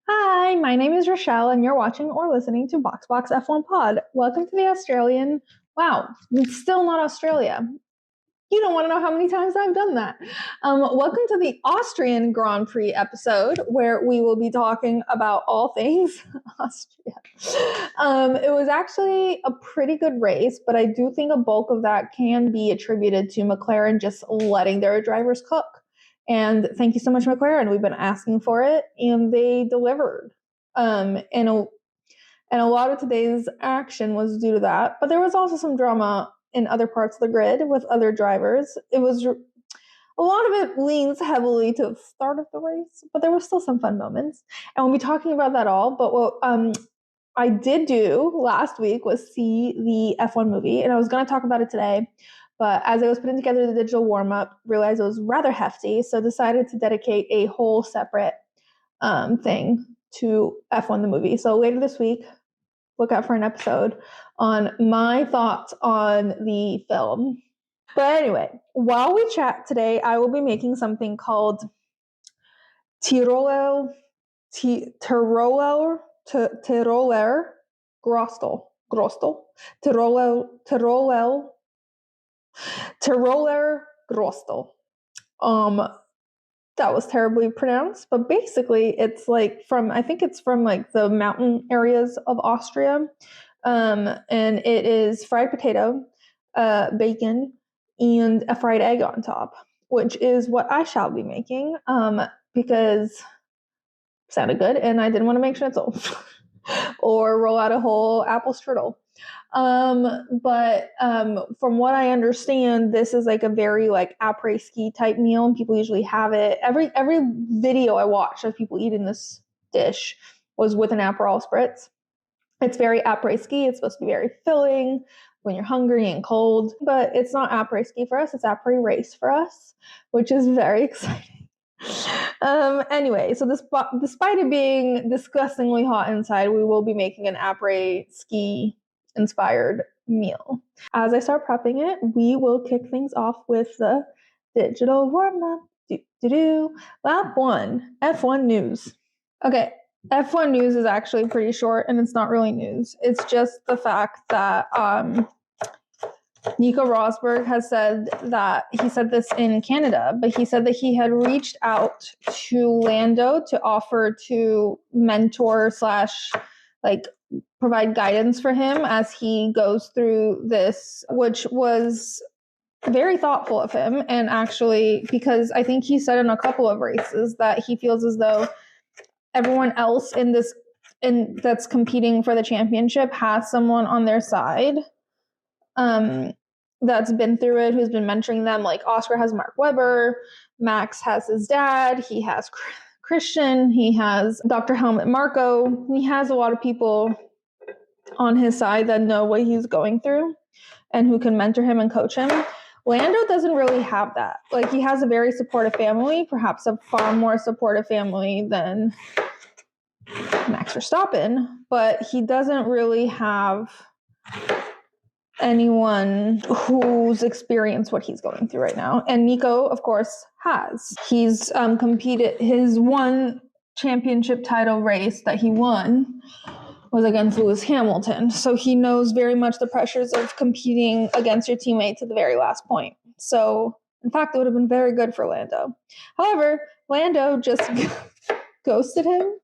Hi, my name is Rochelle, and you're watching or listening to BoxBox F1 Pod. Welcome to the Australian. Wow, it's still not Australia. You don't want to know how many times I've done that. Welcome to the Austrian Grand Prix episode, where we will be talking about all things Austria. It was actually a pretty good race, but I do think a bulk of that can be attributed to McLaren just letting their drivers cook. And thank you so much, McLaren. We've been asking for it, and they delivered. And a lot of today's action was due to that. But there was also some drama in other parts of the grid with other drivers. It was a lot of it leans heavily to the start of the race, but there were still some fun moments. And we'll be talking about that all. But what I did do last week was see the F1 movie, and I was going to talk about it today. But as I was putting together the digital warm-up, realized it was rather hefty, so decided to dedicate a whole separate thing to F1 the movie. So later this week, look out for an episode on my thoughts on the film. But anyway, while we chat today, I will be making something called Tiroler Grostel. Tiroler Grostel. That was terribly pronounced, but basically it's like I think it's from like the mountain areas of Austria. And it is fried potato, bacon, and a fried egg on top, which is what I shall be making, because it sounded good and I didn't want to make schnitzel or roll out a whole apple strudel. But from what I understand, this is like a very like après-ski type meal, and people usually have it. Every video I watched of people eating this dish was with an Aperol spritz. It's very après-ski. It's supposed to be very filling when you're hungry and cold, but it's not après-ski for us. It's après-race for us, which is very exciting. Anyway, so despite it being disgustingly hot inside, we will be making an après-ski inspired meal. As I start prepping it, we will kick things off with the digital warm-up. Lap 1, F1 news. Okay, F1 news is actually pretty short, and it's not really news. It's just the fact that Nico Rosberg has said that, he said this in Canada, but he said that he had reached out to Lando to offer to mentor / like provide guidance for him as he goes through this, which was very thoughtful of him. And actually, because I think he said in a couple of races that he feels as though everyone else that's competing for the championship has someone on their side that's been through it, who's been mentoring them. Like Oscar has Mark Webber, Max has his dad, he has Christian, he has Dr. Helmut Marko. He has a lot of people on his side that know what he's going through and who can mentor him and coach him. Lando doesn't really have that. Like, he has a very supportive family, perhaps a far more supportive family than Max Verstappen, but he doesn't really have anyone who's experienced what he's going through right now. And Nico, of course, has. He's competed. His one championship title race that he won was against Lewis Hamilton. So he knows very much the pressures of competing against your teammates at the very last point. So, in fact, it would have been very good for Lando. However, Lando just ghosted him.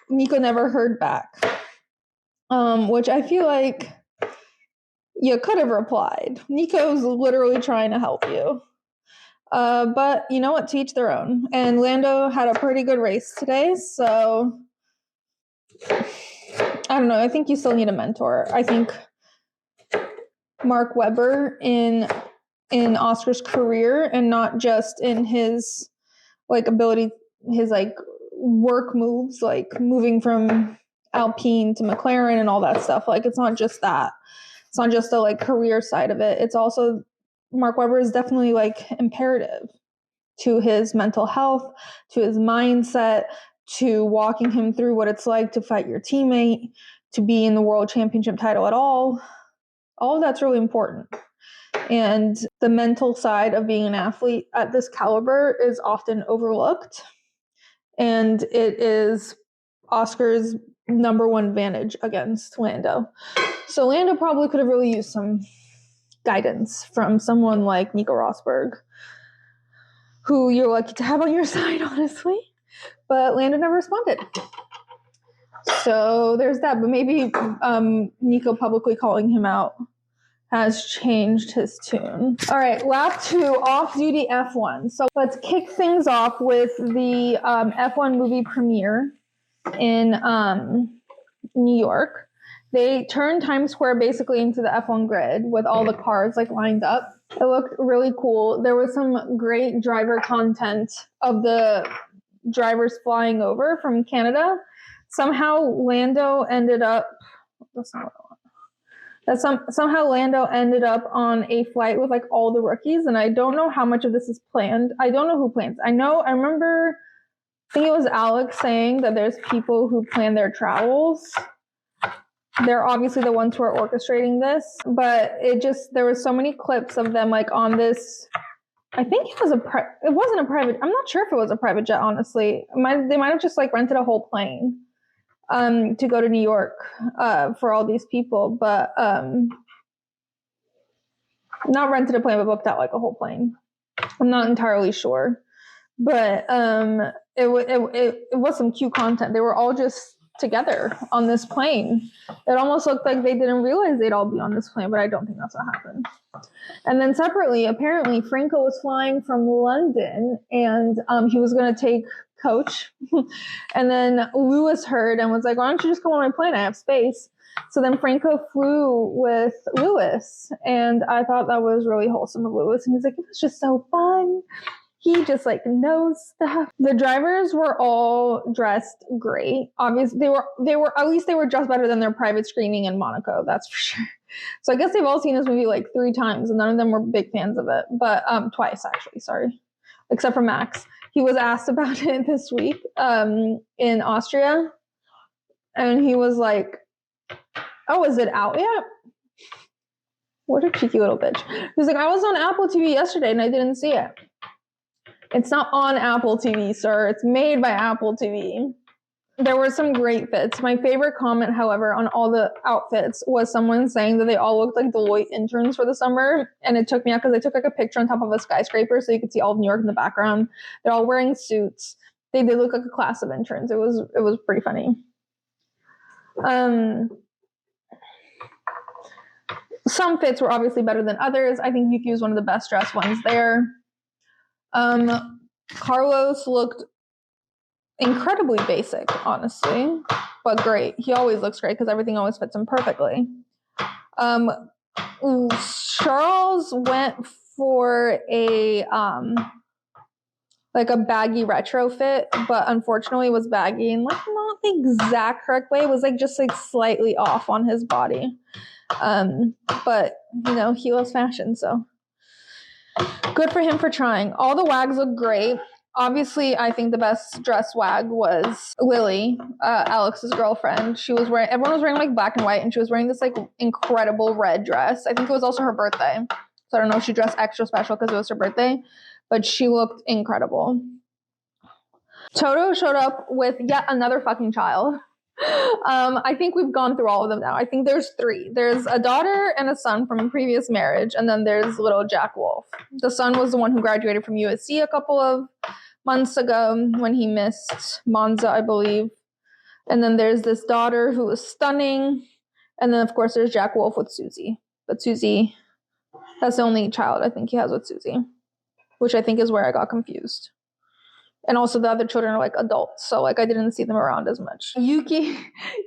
Nico never heard back. Which I feel like you could have replied. Nico's literally trying to help you. But you know what? To each their own. And Lando had a pretty good race today, so I don't know. I think you still need a mentor. I think Mark Webber in Oscar's career, and not just in his like ability, his like work moves, like moving from Alpine to McLaren and all that stuff. Like, it's not just that. It's not just the like career side of it. It's also, Mark Webber is definitely like imperative to his mental health, to his mindset, to walking him through what it's like to fight your teammate, to be in the world championship title at all. All of that's really important. And the mental side of being an athlete at this caliber is often overlooked. And it is Oscar's number one advantage against Lando. So Lando probably could have really used some guidance from someone like Nico Rosberg, who you're lucky to have on your side, honestly. But Lando never responded. So there's that. But maybe Nico publicly calling him out has changed his tune. All right, lap 2, off-duty F1. So let's kick things off with the F1 movie premiere in New York. They turned Times Square basically into the F1 grid with all the cars like lined up. It looked really cool. There was some great driver content of the drivers flying over from Canada. Somehow Lando ended up, that's not what I want. Somehow Lando ended up on a flight with like all the rookies, and I don't know how much of this is planned. I don't know who plans. I remember, I think it was Alex saying that there's people who plan their travels. They're obviously the ones who are orchestrating this, but there was so many clips of them like on this. I think it wasn't a private. I'm not sure if it was a private jet, honestly. They might have just like rented a whole plane to go to New York for all these people, but not rented a plane, but booked out like a whole plane. I'm not entirely sure, but it was some cute content. They were all just together on this plane. It almost looked like they didn't realize they'd all be on this plane, but I don't think that's what happened. And then separately, apparently Franco was flying from London, and he was going to take Coach. And then Lewis heard and was like, why don't you just come on my plane? I have space. So then Franco flew with Lewis, and I thought that was really wholesome of Lewis. And he's like, it was just so fun. He just like knows stuff. The drivers were all dressed great. Obviously, they were at least they were dressed better than their private screening in Monaco. That's for sure. So I guess they've all seen this movie like 3 times, and none of them were big fans of it. But twice actually, sorry, except for Max. He was asked about it this week in Austria, and he was like, "Oh, is it out yet?" What a cheeky little bitch. He's like, "I was on Apple TV yesterday and I didn't see it." It's not on Apple TV, sir. It's made by Apple TV. There were some great fits. My favorite comment, however, on all the outfits was someone saying that they all looked like Deloitte interns for the summer. And it took me out because they took like a picture on top of a skyscraper so you could see all of New York in the background. They're all wearing suits. They did look like a class of interns. It was pretty funny. Some fits were obviously better than others. I think Yuki was one of the best dressed ones there. Carlos looked incredibly basic, honestly, but great. He always looks great because everything always fits him perfectly. Charles went for a like a baggy retro fit, but unfortunately it was baggy and like not the exact correct way. It was like just like slightly off on his body. But you know, he loves fashion, so good for him for trying. All the wags look great. Obviously, I think the best dress wag was Lily, Alex's girlfriend. Everyone was wearing like black and white, and she was wearing this like incredible red dress. I think it was also her birthday. So I don't know if she dressed extra special because it was her birthday, but she looked incredible. Toto showed up with yet another fucking child. I think we've gone through all of them now. I think there's 3. There's a daughter and a son from a previous marriage, and then there's little Jack Wolf. The son was the one who graduated from USC a couple of months ago when he missed Monza, I believe. And then there's this daughter who was stunning. And then, of course, there's Jack Wolf with Susie. But Susie, that's the only child I think he has with Susie, which I think is where I got confused. And also the other children are like adults, so like I didn't see them around as much. Yuki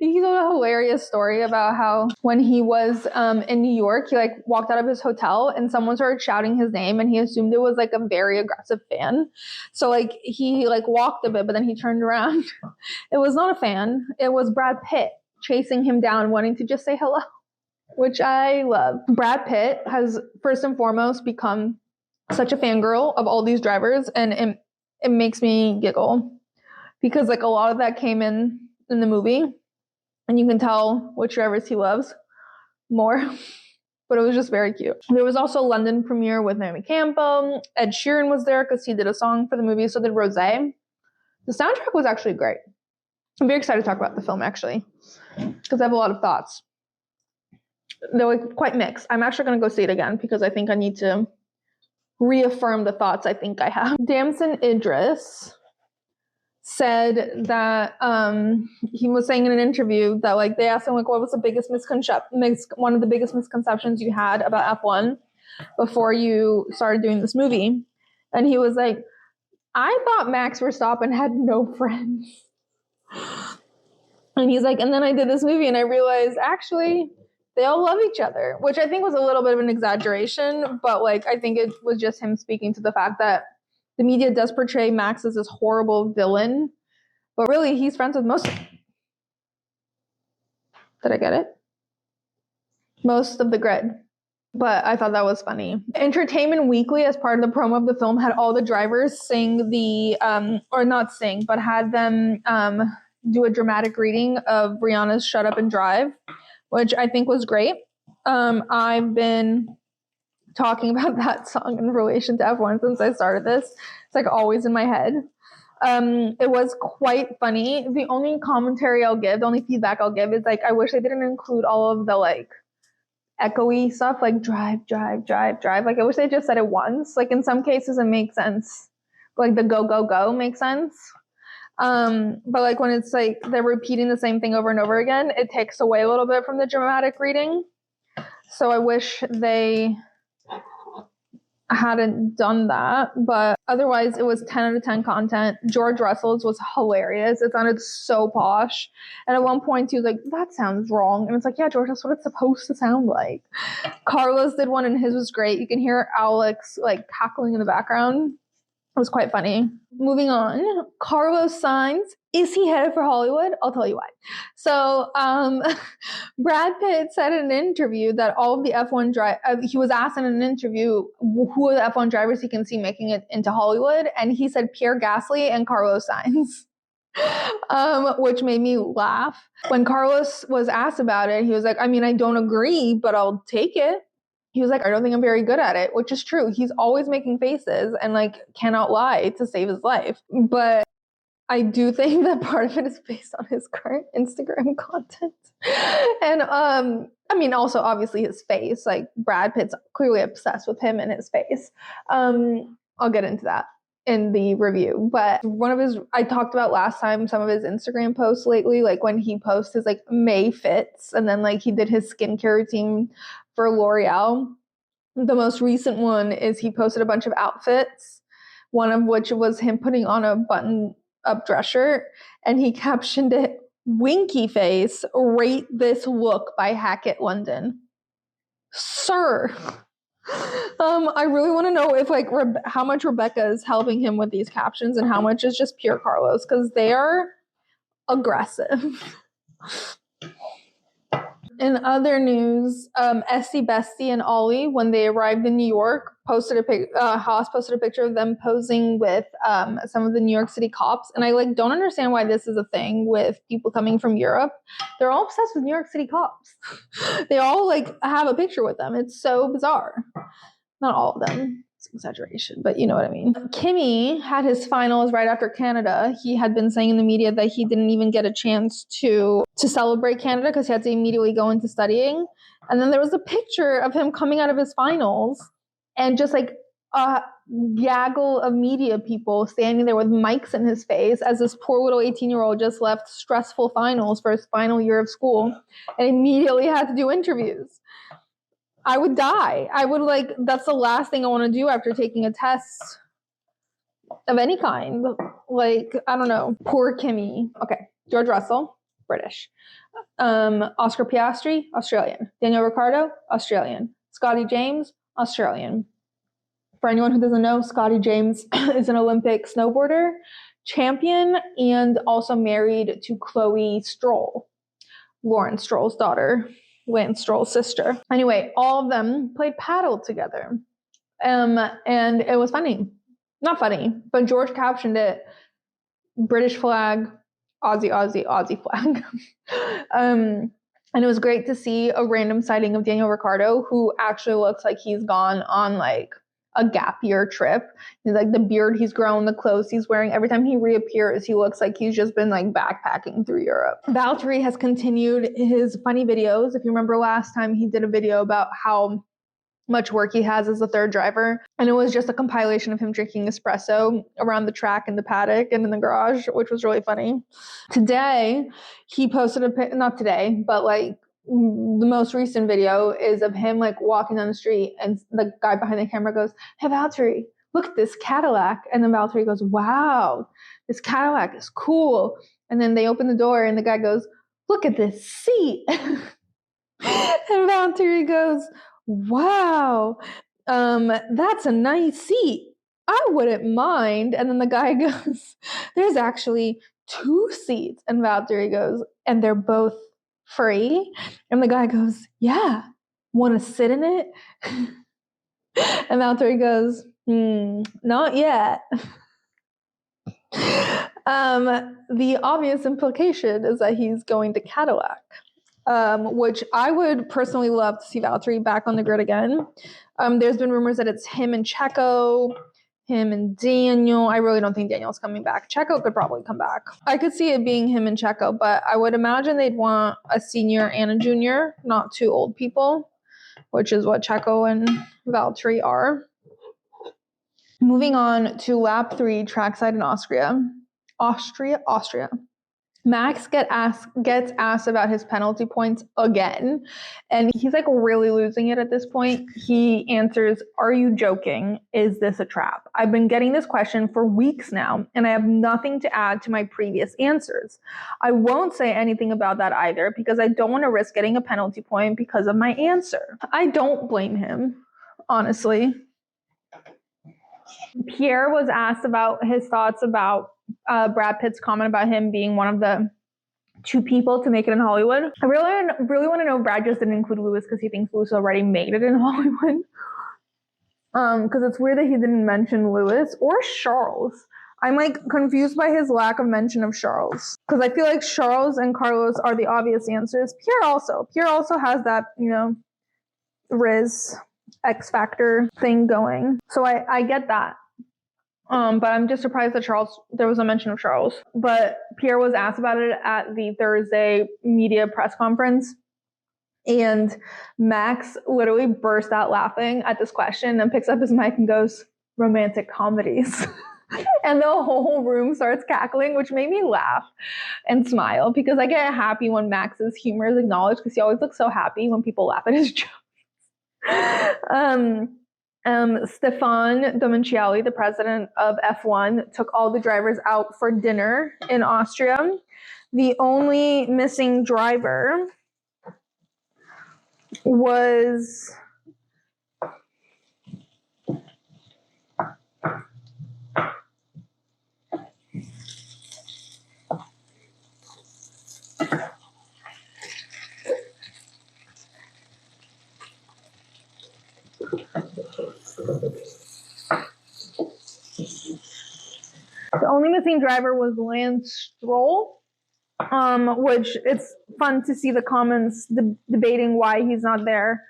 told a hilarious story about how when he was in New York, he like walked out of his hotel and someone started shouting his name and he assumed it was like a very aggressive fan. So like he like walked a bit, but then he turned around. It was not a fan. It was Brad Pitt chasing him down, wanting to just say hello, which I love. Brad Pitt has first and foremost become such a fangirl of all these drivers, and it makes me giggle because like a lot of that came in the movie, and you can tell which drivers he loves more. but it was just very cute. There was also a London premiere with Naomi Campbell. Ed Sheeran was there because he did a song for the movie. So did Rosé. The soundtrack was actually great. I'm very excited to talk about the film, actually, because I have a lot of thoughts. They're like quite mixed. I'm actually going to go see it again because I think I need to reaffirm the thoughts I think I have. Damson Idris said that he was saying in an interview that like they asked him like what was the biggest one of the biggest misconceptions you had about F1 before you started doing this movie, and he was like, I thought Max Verstappen had no friends. And he's like, and then I did this movie and I realized actually they all love each other, which I think was a little bit of an exaggeration, but like I think it was just him speaking to the fact that the media does portray Max as this horrible villain, but really he's friends with most of them. Did I get it? Most of the grid. But I thought that was funny. Entertainment Weekly, as part of the promo of the film, had all the drivers sing the, or not sing, but had them do a dramatic reading of Rihanna's Shut Up and Drive, which I think was great. I've been talking about that song in relation to F1 since I started this. It's like always in my head. It was quite funny. The only commentary I'll give, the only feedback I'll give is like, I wish they didn't include all of the like echoey stuff like drive, drive, drive, drive. Like I wish they just said it once. Like in some cases it makes sense. Like the go, go, go makes sense. But like when it's like they're repeating the same thing over and over again, it takes away a little bit from the dramatic reading. So I wish they hadn't done that, but otherwise it was 10 out of 10 content. George Russell's was hilarious. It sounded so posh, and at one point he was like, that sounds wrong, and it's like, yeah, George, that's what it's supposed to sound like. Carlos did one and his was great. You can hear Alex like cackling in the background. It was quite funny. Moving on, Carlos Sainz. Is he headed for Hollywood? I'll tell you why. So Brad Pitt said in an interview that all of the F1 he was asked in an interview who are the F1 drivers he can see making it into Hollywood, and he said Pierre Gasly and Carlos Sainz, which made me laugh. When Carlos was asked about it, he was like, I mean, I don't agree, but I'll take it. He was like, I don't think I'm very good at it, which is true. He's always making faces and like cannot lie to save his life. But I do think that part of it is based on his current Instagram content. And I mean, also obviously his face, like Brad Pitt's clearly obsessed with him and his face. I'll get into that in the review. But I talked about last time, some of his Instagram posts lately, like when he posts his like May fits, and then like he did his skincare routine for L'Oreal. The most recent one is he posted a bunch of outfits, one of which was him putting on a button-up dress shirt, and he captioned it, "Winky face, rate this look by Hackett London." Sir, I really want to know if like how much Rebecca is helping him with these captions and how much is just pure Carlos, because they are aggressive. In other news, Esty, Bestie, and Ollie, when they arrived in New York, Haas posted a picture of them posing with some of the New York City cops. And I like don't understand why this is a thing with people coming from Europe. They're all obsessed with New York City cops. They all like have a picture with them. It's so bizarre. Not all of them. It's an exaggeration, but you know what I mean. Kimi had his finals right after Canada. He had been saying in the media that he didn't even get a chance to celebrate Canada because he had to immediately go into studying. And then there was a picture of him coming out of his finals and just like a gaggle of media people standing there with mics in his face as this poor little 18-year-old just left stressful finals for his final year of school and immediately had to do interviews. I would die. I would like, that's the last thing I want to do after taking a test of any kind. Like, I don't know. Poor Kimmy. Okay. George Russell, British. Oscar Piastri, Australian. Daniel Ricciardo, Australian. Scotty James, Australian. For anyone who doesn't know, Scotty James is an Olympic snowboarder, champion, and also married to Chloe Stroll, Lauren Stroll's daughter. Lance Stroll's sister. Anyway, all of them played paddle together. And it was funny. Not funny, but George captioned it, British flag, Aussie flag. And it was great to see a random sighting of Daniel Ricciardo, who actually looks like he's gone on like a gap year trip. He's like the beard he's grown, the clothes he's wearing. Every time he reappears, he looks like he's just been like backpacking through Europe. Valtteri has continued his funny videos. If you remember last time, he did a video about how much work he has as a third driver. And it was just a compilation of him drinking espresso around the track in the paddock and in the garage, which was really funny. Today, he posted not today, but like the most recent video is of him like walking down the street, and the guy behind the camera goes, "Hey Valtteri, look at this Cadillac." And then Valtteri goes, "Wow, this Cadillac is cool." And then they open the door and the guy goes, "Look at this seat." And Valtteri goes, "Wow, that's a nice seat. I wouldn't mind." And then the guy goes, "There's actually 2 seats." And Valtteri goes, "And they're both free?" And the guy goes, "Yeah, want to sit in it?" And Valtteri goes, "Not yet." The obvious implication is that he's going to Cadillac. Which I would personally love to see Valtteri back on the grid again. There's been rumors that it's him and Checo, him and Daniel. I really don't think Daniel's coming back. Checo could probably come back. I could see it being him and Checo, but I would imagine they'd want a senior and a junior, not 2 old people, which is what Checo and Valtteri are. Moving on to lap 3, trackside in Austria. Max gets asked about his penalty points again, and he's like really losing it at this point. He answers, "Are you joking? Is this a trap? I've been getting this question for weeks now, and I have nothing to add to my previous answers. I won't say anything about that either because I don't want to risk getting a penalty point because of my answer." I don't blame him, honestly. Pierre was asked about his thoughts about Brad Pitt's comment about him being one of the 2 people to make it in Hollywood. I really want to know if Brad just didn't include Lewis because he thinks Lewis already made it in Hollywood. Because it's weird that he didn't mention Lewis or Charles. I'm like confused by his lack of mention of Charles, because I feel like Charles and Carlos are the obvious answers. Pierre also has that, Riz X Factor thing going. So I get that. But I'm just surprised that there was a mention of Charles. But Pierre was asked about it at the Thursday media press conference. And Max literally burst out laughing at this question and picks up his mic and goes, "Romantic comedies." And the whole room starts cackling, which made me laugh and smile, because I get happy when Max's humor is acknowledged, because he always looks so happy when people laugh at his jokes. Stefan Domenicali, the president of F1, took all the drivers out for dinner in Austria. The only missing driver was Lance Stroll, which it's fun to see the comments debating why he's not there.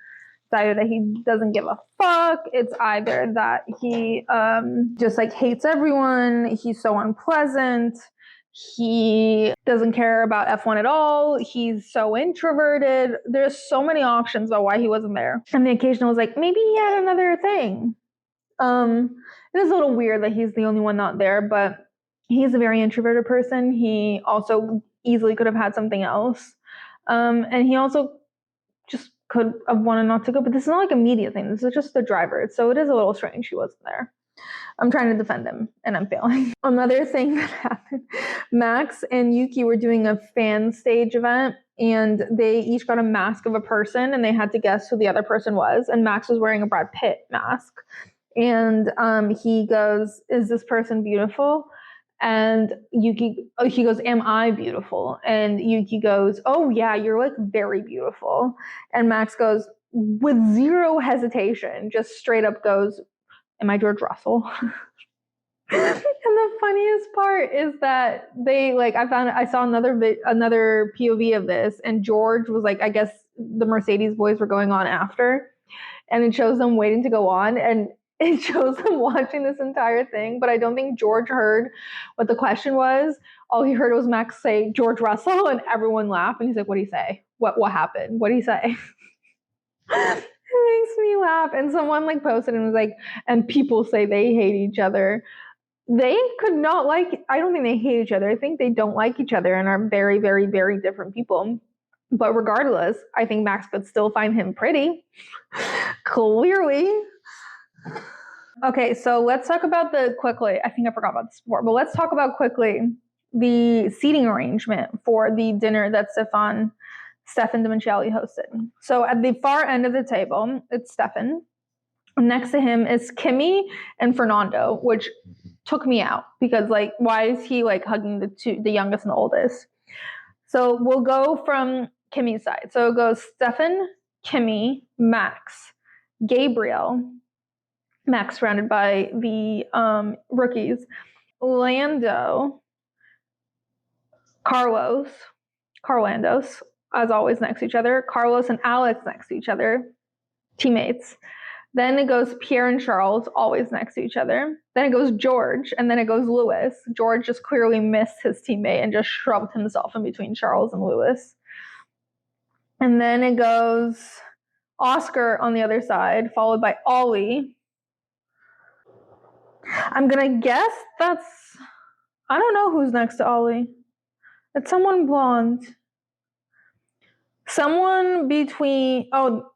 It's either that he doesn't give a fuck. It's either that he just like hates everyone. He's so unpleasant. He doesn't care about F1 at all. He's so introverted. There's so many options about why he wasn't there. And the occasional was like, maybe he had another thing. It is a little weird that he's the only one not there, but he's a very introverted person. He also easily could have had something else. And he also just could have wanted not to go, but this is not like a media thing. This is just the driver. So it is a little strange he wasn't there. I'm trying to defend him and I'm failing. Another thing that happened, Max and Yuki were doing a fan stage event, and they each got a mask of a person and they had to guess who the other person was. And Max was wearing a Brad Pitt mask. And he goes, "Is this person beautiful?" And he goes, "Am I beautiful?" And Yuki goes, "Oh yeah, you're like very beautiful." And Max goes, with zero hesitation, just straight up goes, "Am I George Russell?" And the funniest part is that I saw another POV of this, and George was like, I guess the Mercedes boys were going on after, and it shows them waiting to go on, and it shows them watching this entire thing, but I don't think George heard what the question was. All he heard was Max say George Russell, and everyone laughed, and he's like, what did he say? What happened? What did he say? It makes me laugh. And someone like posted and was like, and people say they hate each other. They could not I don't think they hate each other. I think they don't like each other and are very, very, very different people. But regardless, I think Max could still find him pretty. Clearly. Okay, so let's talk about quickly. I think I forgot about this before, but let's talk about quickly the seating arrangement for the dinner that Stefan Domenicali hosted. So at the far end of the table, it's Stefan. Next to him is Kimi and Fernando, which took me out because why is he hugging the youngest and the oldest? So we'll go from Kimi's side. So it goes Stefan, Kimi, Max, Gabriel, Max surrounded by the rookies, Lando, Carlandos, as always, next to each other, Carlos and Alex next to each other, teammates. Then it goes Pierre and Charles, always next to each other. Then it goes George, and then it goes Lewis. George just clearly missed his teammate and just shoved himself in between Charles and Lewis. And then it goes Oscar on the other side, followed by Ollie. I'm going to guess I don't know who's next to Ollie. It's someone blonde. Someone between,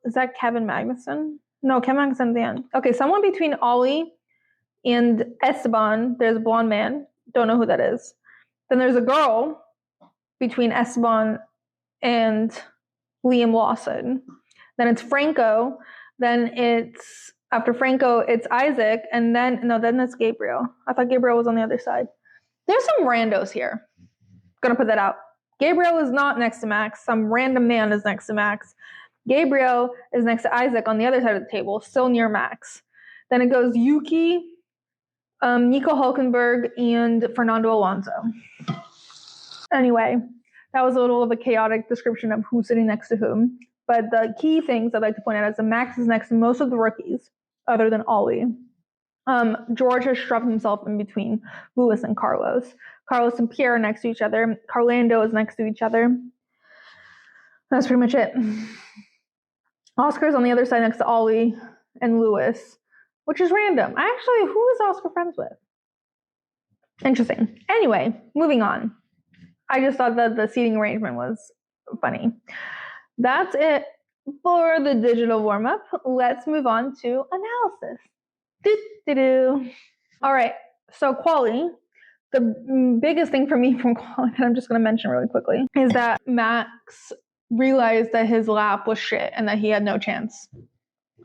is that Kevin Magnussen? No, Kevin Magnussen at the end. Okay, someone between Ollie and Esteban. There's a blonde man. Don't know who that is. Then there's a girl between Esteban and Liam Lawson. Then it's Franco. Then after Franco, it's Isaac. And then it's Gabriel. I thought Gabriel was on the other side. There's some randos here. Gonna put that out. Gabriel is not next to Max. Some random man is next to Max. Gabriel is next to Isaac on the other side of the table, still near Max. Then it goes Yuki, Nico Hulkenberg, and Fernando Alonso. Anyway, that was a little of a chaotic description of who's sitting next to whom. But the key things I'd like to point out is that Max is next to most of the rookies, other than Ollie. George has shoved himself in between Lewis and Carlos. Carlos and Pierre are next to each other. Carlando is next to each other. That's pretty much it. Oscar's on the other side next to Ollie and Lewis, which is random. Actually, who is Oscar friends with? Interesting. Anyway, moving on. I just thought that the seating arrangement was funny. That's it for the digital warm-up. Let's move on to analysis. All right, so quali. The biggest thing for me from quali that I'm just going to mention really quickly is that Max realized that his lap was shit and that he had no chance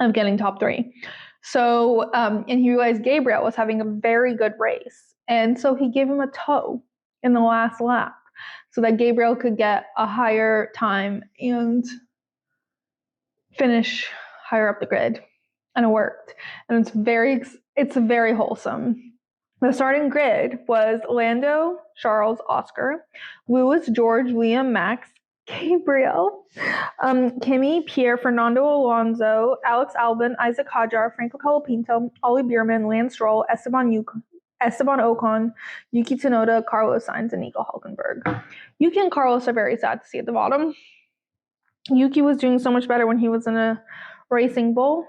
of getting top 3. So, and he realized Gabriel was having a very good race. And so he gave him a tow in the last lap so that Gabriel could get a higher time and finish higher up the grid. And it worked. And it's very wholesome. The starting grid was Lando, Charles, Oscar, Lewis, George, Liam, Max, Gabriel, Kimi, Pierre, Fernando Alonso, Alex Albon, Isaac Hadjar, Franco Colapinto, Ollie Bierman, Lance Stroll, Esteban Ocon, Yuki Tsunoda, Carlos Sainz, and Nico Hulkenberg. Yuki and Carlos are very sad to see at the bottom. Yuki was doing so much better when he was in a Racing Bull,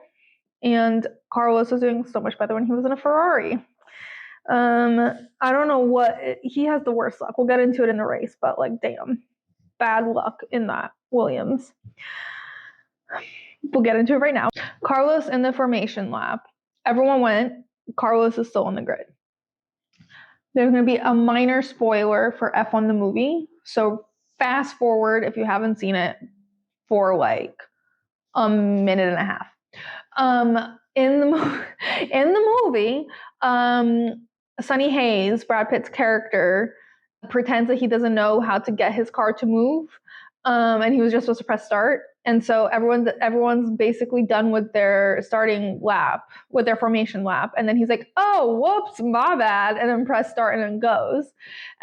and Carlos was doing so much better when he was in a Ferrari. I don't know he has the worst luck. We'll get into it in the race, but damn, bad luck in that Williams. We'll get into it right now. Carlos in the formation lap. Everyone went. Carlos is still on the grid. There's going to be a minor spoiler for F1 the movie. So fast forward if you haven't seen it for a minute and a half. In the movie, Sonny Hayes, Brad Pitt's character, pretends that he doesn't know how to get his car to move, and he was just supposed to press start, And so everyone's basically done with their starting lap, with their formation lap. And then he's like, oh, whoops, my bad. And then press start and then goes.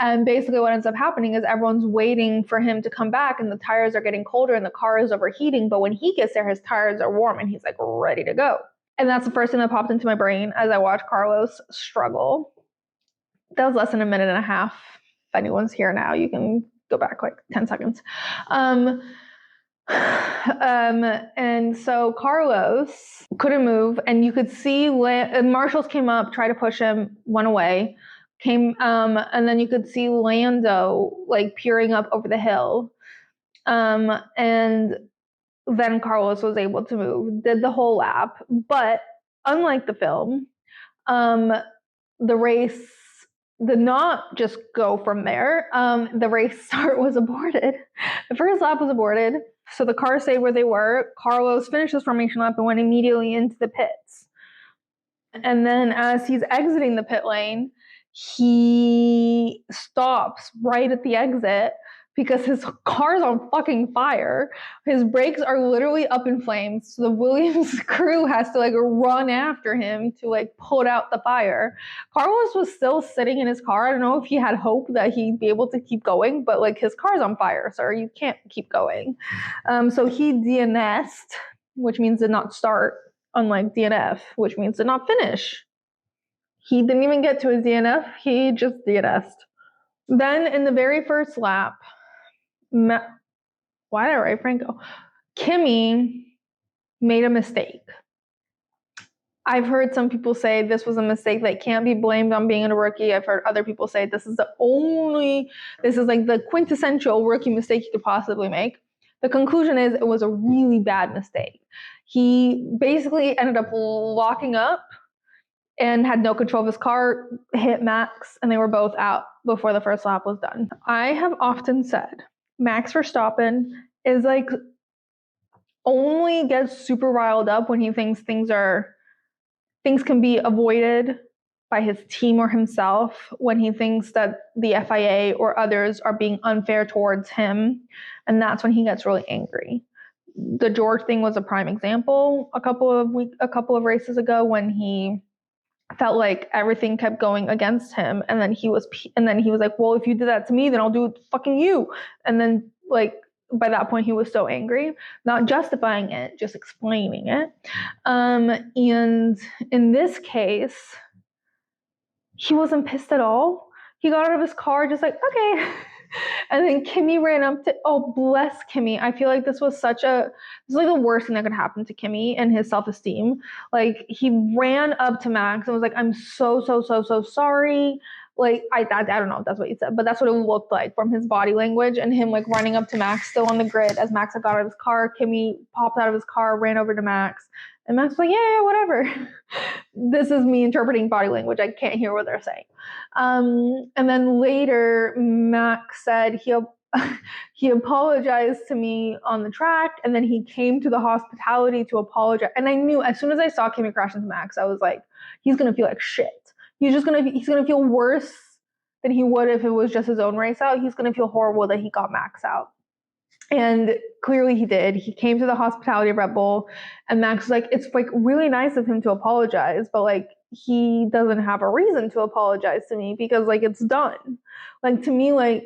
And basically what ends up happening is everyone's waiting for him to come back and the tires are getting colder and the car is overheating. But when he gets there, his tires are warm and he's like ready to go. And that's the first thing that popped into my brain as I watched Carlos struggle. That was less than a minute and a half. If anyone's here now, you can go back like 10 seconds. And so Carlos couldn't move, and you could see marshals came up, tried to push him, went away, and then you could see Lando like peering up over the hill, and then Carlos was able to move, did the whole lap, but unlike the film, the race did not just go from there. The race start was aborted. The first lap was aborted. So the cars stayed where they were. Carlos finished his formation lap and went immediately into the pits. And then as he's exiting the pit lane, he stops right at the exit because his car's on fucking fire. His brakes are literally up in flames. So the Williams crew has to like run after him to like put out the fire. Carlos was still sitting in his car. I don't know if he had hope that he'd be able to keep going, but like his car's on fire, sir. You can't keep going. So he DNF'd, which means did not start, unlike DNF, which means did not finish. He didn't even get to his DNF. He just DNF'd. Then in the very first lap, why did I write Franco? Kimi made a mistake. I've heard some people say this was a mistake that can't be blamed on being a rookie. I've heard other people say this is like the quintessential rookie mistake you could possibly make. The conclusion is it was a really bad mistake. He basically ended up locking up and had no control of his car, hit Max, and they were both out before the first lap was done. I have often said Max Verstappen is like only gets super riled up when he thinks things can be avoided by his team or himself, when he thinks that the FIA or others are being unfair towards him, and that's when he gets really angry. The George thing was a prime example a couple of races ago when he felt like everything kept going against him, and then he was like, well, if you did that to me, then I'll do it to fucking you. And then like by that point he was so angry, not justifying it, just explaining it. And in this case, he wasn't pissed at all. He got out of his car just like, okay. And then Kimi ran up to, oh, bless Kimi. I feel like this was like the worst thing that could happen to Kimi and his self-esteem. Like he ran up to Max and was like, I'm so sorry. Like, I don't know if that's what he said, but that's what it looked like from his body language and him like running up to Max still on the grid as Max had got out of his car. Kimi popped out of his car, ran over to Max. And Max was like, yeah, whatever. This is me interpreting body language. I can't hear what they're saying. And then later, Max said he apologized to me on the track, and then he came to the hospitality to apologize. And I knew as soon as I saw Kimi crash into Max, I was like, he's gonna feel like shit. He's gonna feel worse than he would if it was just his own race out. He's gonna feel horrible that he got Max out. And clearly he did. He came to the hospitality of Red Bull, and Max was like, it's like really nice of him to apologize, but like he doesn't have a reason to apologize to me because like it's done. Like to me, like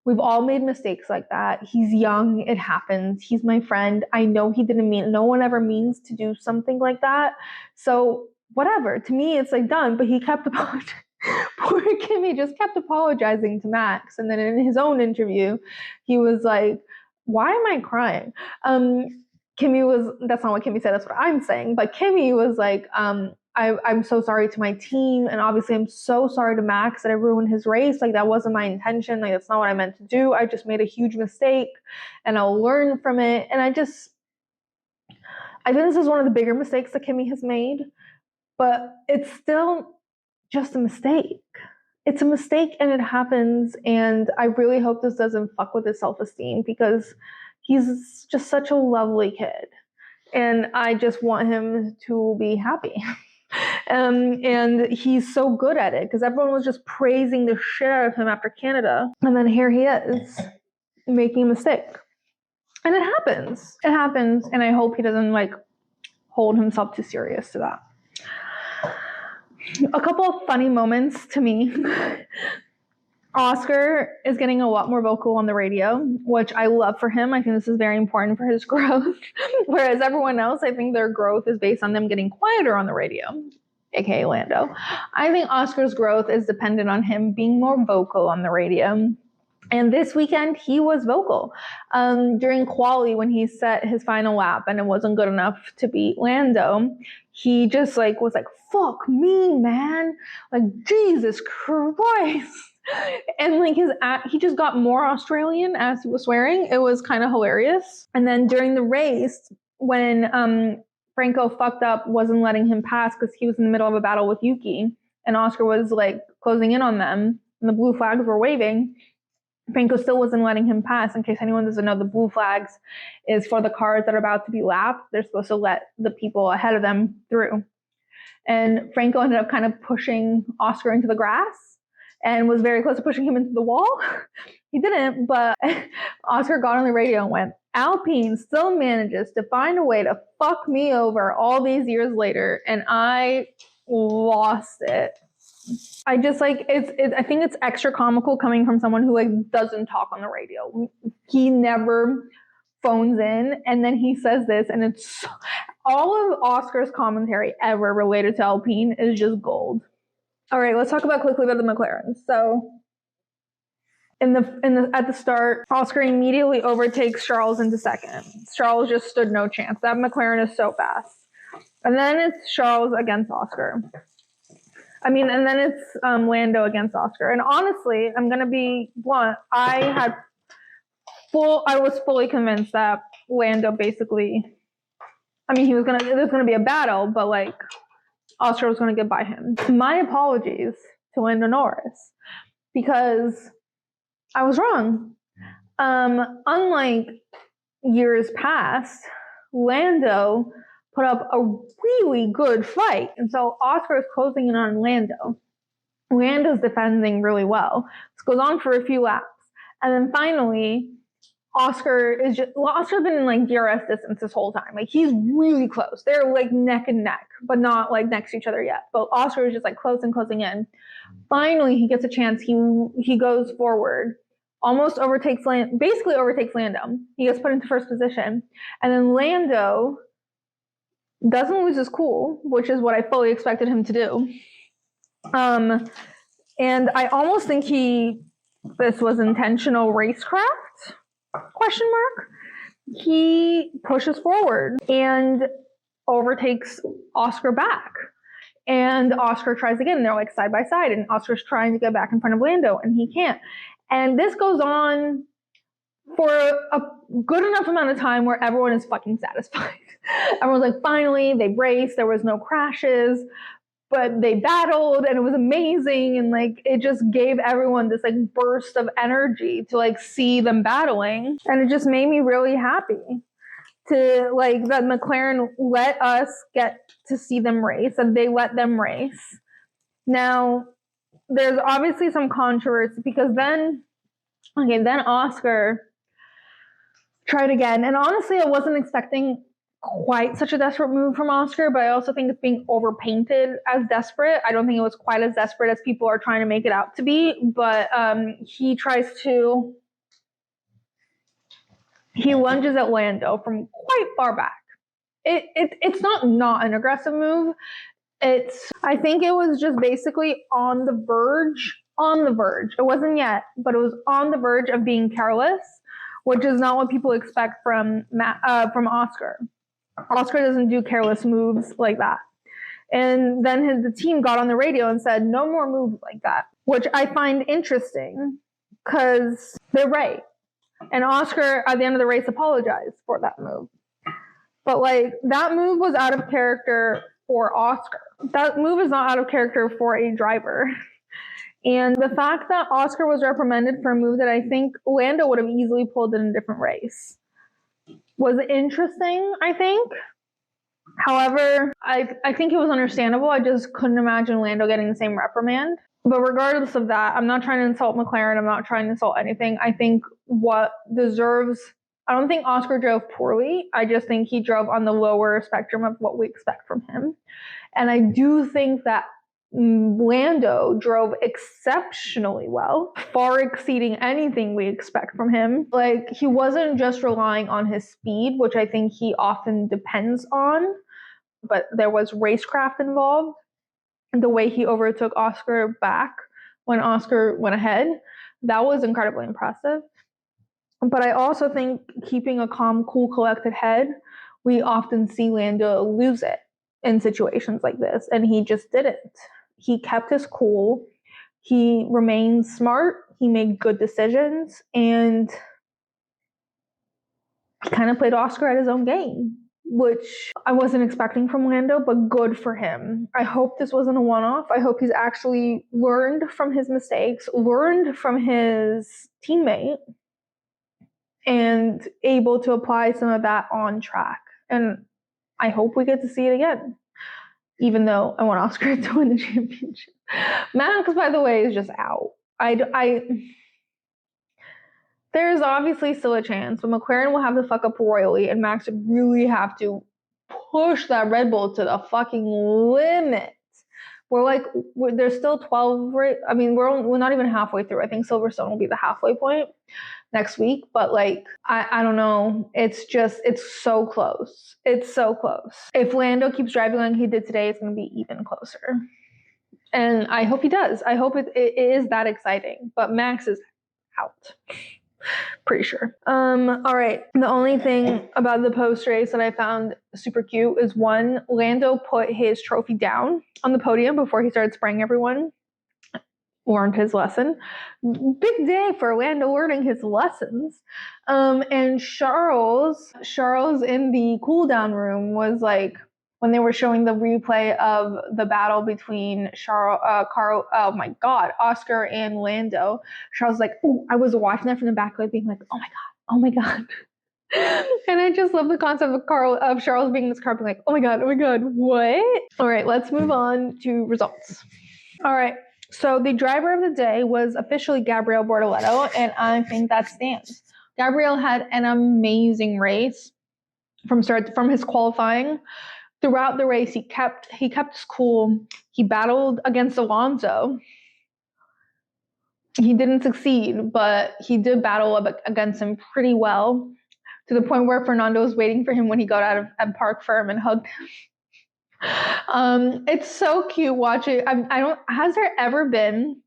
we've all made mistakes like that. He's young, it happens. He's my friend. I know he didn't mean, no one ever means to do something like that. So whatever, to me it's like done, but he kept apologizing. Poor Kimi just kept apologizing to Max. And then in his own interview, he was like, why am I crying? That's not what Kimi said, that's what I'm saying. But Kimi was like, I'm so sorry to my team. And obviously I'm so sorry to Max that I ruined his race. Like that wasn't my intention. Like that's not what I meant to do. I just made a huge mistake and I'll learn from it. And I think this is one of the bigger mistakes that Kimi has made, but it's still just a mistake. It's a mistake and it happens, and I really hope this doesn't fuck with his self-esteem because he's just such a lovely kid and I just want him to be happy. And he's so good at it because everyone was just praising the shit out of him after Canada, and then here he is making a mistake. And it happens. It happens, and I hope he doesn't like hold himself too serious to that. A couple of funny moments to me. Oscar is getting a lot more vocal on the radio, which I love for him. I think this is very important for his growth. Whereas everyone else, I think their growth is based on them getting quieter on the radio, aka Lando. I think Oscar's growth is dependent on him being more vocal on the radio. And this weekend, he was vocal. During quali, when he set his final lap and it wasn't good enough to beat Lando, he just like was like, fuck me, man. Like, Jesus Christ. And like he just got more Australian as he was swearing. It was kind of hilarious. And then during the race, when Franco fucked up, wasn't letting him pass because he was in the middle of a battle with Yuki, and Oscar was like closing in on them, and the blue flags were waving, Franco still wasn't letting him pass. In case anyone doesn't know, the blue flags is for the cars that are about to be lapped. They're supposed to let the people ahead of them through. And Franco ended up kind of pushing Oscar into the grass and was very close to pushing him into the wall. He didn't, but Oscar got on the radio and went, Alpine still manages to find a way to fuck me over all these years later, and I lost it. I just like I think it's extra comical coming from someone who like doesn't talk on the radio. He never phones in, and then he says this, and it's all of Oscar's commentary ever related to Alpine is just gold. All right, let's talk quickly about the McLarens. So at the start, Oscar immediately overtakes Charles into second. Charles just stood no chance. That McLaren is so fast. And then it's Charles against Oscar. And then it's Lando against Oscar. And honestly, I'm gonna be blunt. I was fully convinced that Lando basically, there was gonna be a battle, but like Oscar was gonna get by him. My apologies to Lando Norris, because I was wrong. Unlike years past, Lando put up a really good fight. And so Oscar is closing in on Lando. Lando's defending really well. This goes on for a few laps. And then finally, Oscar's been in like DRS distance this whole time. Like he's really close. They're like neck and neck, but not like next to each other yet. But Oscar is just like closing in. Finally, he gets a chance. He goes forward, basically overtakes Lando. He gets put into first position. And then Lando doesn't lose his cool, which is what I fully expected him to do. And I almost think this was intentional racecraft, ? He pushes forward and overtakes Oscar back. And Oscar tries again. They're like side by side, and Oscar's trying to get back in front of Lando, and he can't. And this goes on for a good enough amount of time where everyone is fucking satisfied. Everyone's like, finally, they raced. There was no crashes, but they battled, and it was amazing. And like, it just gave everyone this like burst of energy to like see them battling. And it just made me really happy to like that McLaren let us get to see them race, and they let them race. Now, there's obviously some controversy because then Oscar tried again. And honestly, I wasn't expecting quite such a desperate move from Oscar, but I also think it's being overpainted as desperate. I don't think it was quite as desperate as people are trying to make it out to be, but he lunges at Lando from quite far back. It's not an aggressive move. I think it was just basically on the verge. It wasn't yet, but it was on the verge of being careless, which is not what people expect from Oscar. Oscar doesn't do careless moves like that. And then the team got on the radio and said, no more moves like that, which I find interesting because they're right. And Oscar, at the end of the race, apologized for that move. But like, that move was out of character for Oscar. That move is not out of character for a driver. And the fact that Oscar was reprimanded for a move that I think Lando would have easily pulled in a different race was interesting, I think. However, I think it was understandable. I just couldn't imagine Lando getting the same reprimand. But regardless of that, I'm not trying to insult McLaren. I'm not trying to insult anything. I think what deserves I don't think Oscar drove poorly. I just think he drove on the lower spectrum of what we expect from him. And I do think that Lando drove exceptionally well, far exceeding anything we expect from him. Like, he wasn't just relying on his speed, which I think he often depends on, but there was racecraft involved. The way he overtook Oscar back when Oscar went ahead, that was incredibly impressive. But I also think keeping a calm, cool, collected head, we often see Lando lose it in situations like this, and he just didn't. He kept his cool. He remained smart. He made good decisions, and he kind of played Oscar at his own game, which I wasn't expecting from Lando, but good for him. I hope this wasn't a one-off. I hope he's actually learned from his mistakes, learned from his teammate, and able to apply some of that on track. And I hope we get to see it again, even though I want Oscar to win the championship. Max, by the way, is just out. There's obviously still a chance, but McLaren will have to fuck up royally, and Max would really have to push that Red Bull to the fucking limit. There's still 12, right? I mean, we're not even halfway through. I think Silverstone will be the halfway point next week, but like, I don't know. It's so close. It's so close. If Lando keeps driving like he did today, it's going to be even closer. And I hope he does. I hope it is that exciting, but Max is out. Pretty sure. All right. The only thing about the post race that I found super cute is one, Lando put his trophy down on the podium before he started spraying everyone. Learned his lesson. Big day for Lando learning his lessons. And Charles in the cool down room was like, when they were showing the replay of the battle between Oscar and Lando, Charles was like, "Ooh," I was watching that from the back, like being like, oh my god. And I just love the concept of Charles being in this car, being like, oh my god, what? All right, let's move on to results. All right, so the driver of the day was officially Gabriel Bortoleto, and I think that stands. Gabriel had an amazing race from his qualifying. Throughout the race, he kept his cool. He battled against Alonso. He didn't succeed, but he did battle against him pretty well, to the point where Fernando was waiting for him when he got out of Park Firm and hugged him. It's so cute watching. Has there ever been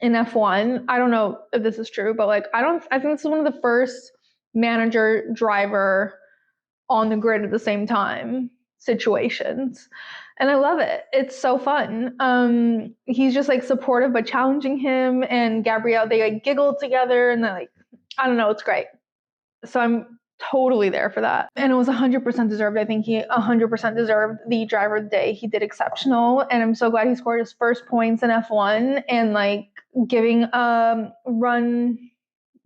in F1? I don't know if this is true, but like, I think this is one of the first manager driver on the grid at the same time situations, and I love it. It's so fun. He's just like supportive but challenging him, and Gabriel, they like giggle together, and they're like, I don't know, it's great. So I'm totally there for that, and it was 100% deserved. I think he 100% deserved the driver of the day. He did exceptional, and I'm so glad he scored his first points in F1 and like giving a run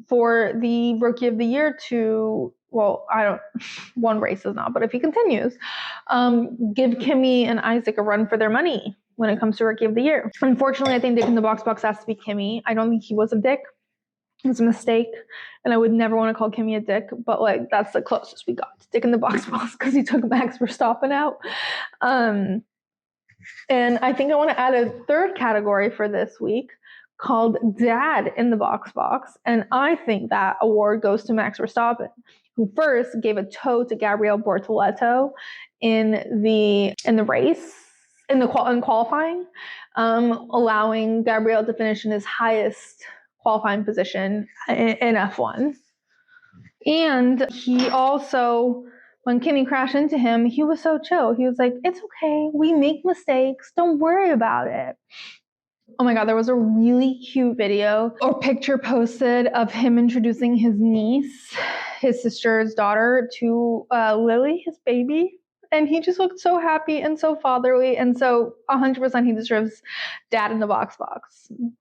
for the Rookie of the Year to, well, one race is not, but if he continues, give Kimi and Isaac a run for their money when it comes to Rookie of the Year. Unfortunately, I think Dick in the Box has to be Kimi. I don't think he was a dick. It was a mistake, and I would never want to call Kimi a dick, but like, that's the closest we got to Dick in the Box because he took Max Verstappen out. And I think I want to add a third category for this week called Dad in the Box, and I think that award goes to Max Verstappen, who first gave a tow to Gabriel Bortoleto in the race, in qualifying, allowing Gabriel to finish in his highest qualifying position in F1. And he also, when Kimi crashed into him, he was so chill. He was like, it's okay, we make mistakes, don't worry about it. Oh my god, there was a really cute video or picture posted of him introducing his niece, his sister's daughter, to Lily, his baby. And he just looked so happy and so fatherly. And so 100% he deserves dad in the box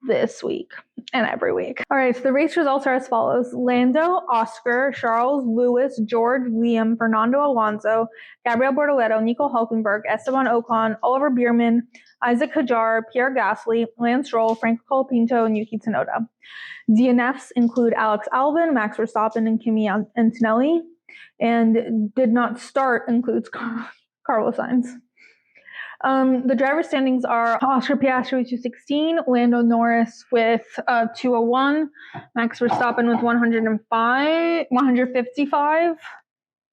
this week and every week. All right, so the race results are as follows. Lando, Oscar, Charles, Lewis, George, Liam, Fernando Alonso, Gabriel Bortoleto, Nico Hulkenberg, Esteban Ocon, Oliver Bierman, Isaac Hadjar, Pierre Gasly, Lance Stroll, Franco Colapinto, and Yuki Tsunoda. DNFs include Alex Albon, Max Verstappen, and Kimi Antonelli. And did not start includes Carlos Sainz. The driver standings are Oscar Piastri with 216, Lando Norris with 201, Max Verstappen with 155.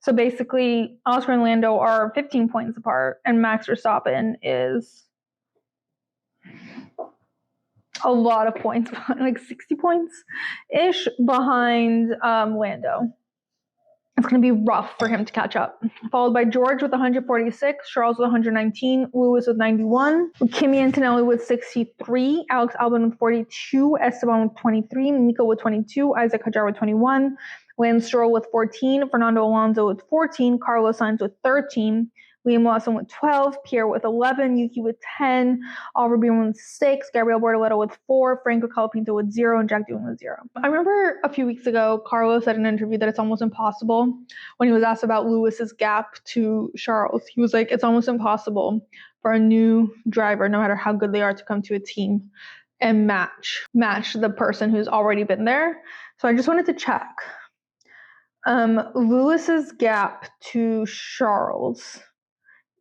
So basically, Oscar and Lando are 15 points apart, and Max Verstappen is a lot of points behind, like 60 points-ish behind Lando. It's going to be rough for him to catch up. Followed by George with 146, Charles with 119, Lewis with 91, Kimi Antonelli with 63, Alex Albon with 42, Esteban with 23, Nico with 22, Isaac Hadjar with 21, Lance Stroll with 14, Fernando Alonso with 14, Carlos Sainz with 13, Liam Lawson with 12, Pierre with 11, Yuki with 10, Oliver Bierman with 6, Gabriel Bortoleto with 4, Franco Colapinto with 0, and Jack Doohan with 0. I remember a few weeks ago, Carlos said in an interview that it's almost impossible when he was asked about Lewis's gap to Charles. He was like, it's almost impossible for a new driver, no matter how good they are, to come to a team and match the person who's already been there. So I just wanted to check. Lewis's gap to Charles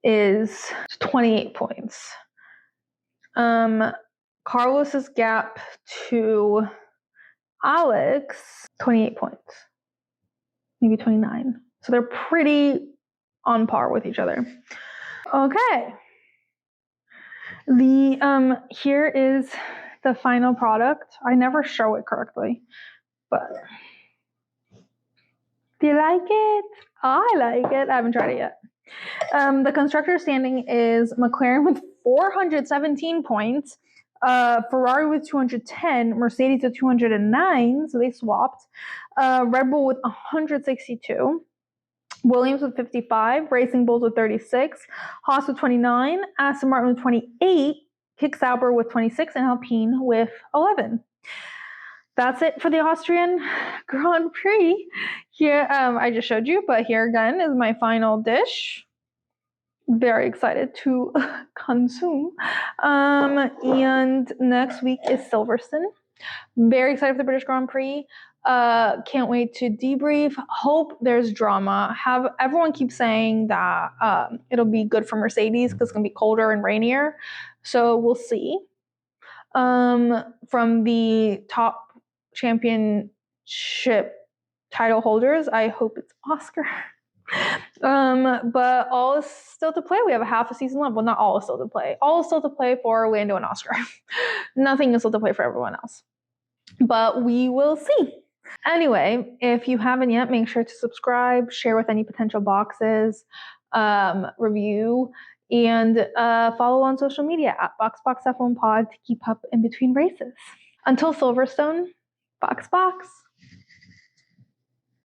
is 28 points. Carlos's gap to Alex, 28 points. Maybe 29. So they're pretty on par with each other. Okay. Here is the final product. I never show it correctly, but do you like it? I like it. I haven't tried it yet. The constructor standing is McLaren with 417 points, Ferrari with 210, Mercedes with 209, so they swapped, Red Bull with 162, Williams with 55, Racing Bulls with 36, Haas with 29, Aston Martin with 28, Kick Sauber with 26, and Alpine with 11. That's it for the Austrian Grand Prix. Here, I just showed you, but here again is my final dish. Very excited to consume. And next week is Silverstone. Very excited for the British Grand Prix. Can't wait to debrief. Hope there's drama. Everyone keeps saying that it'll be good for Mercedes because it's gonna be colder and rainier. So we'll see. From the top championship title holders, I hope it's Oscar. But all is still to play. We have a half a season left. Well, not all is still to play. All is still to play for Lando and Oscar. Nothing is still to play for everyone else. But we will see. Anyway, if you haven't yet, make sure to subscribe, share with any potential boxes, review, and follow on social media at BoxBoxF1Pod to keep up in between races. Until Silverstone, Box Box.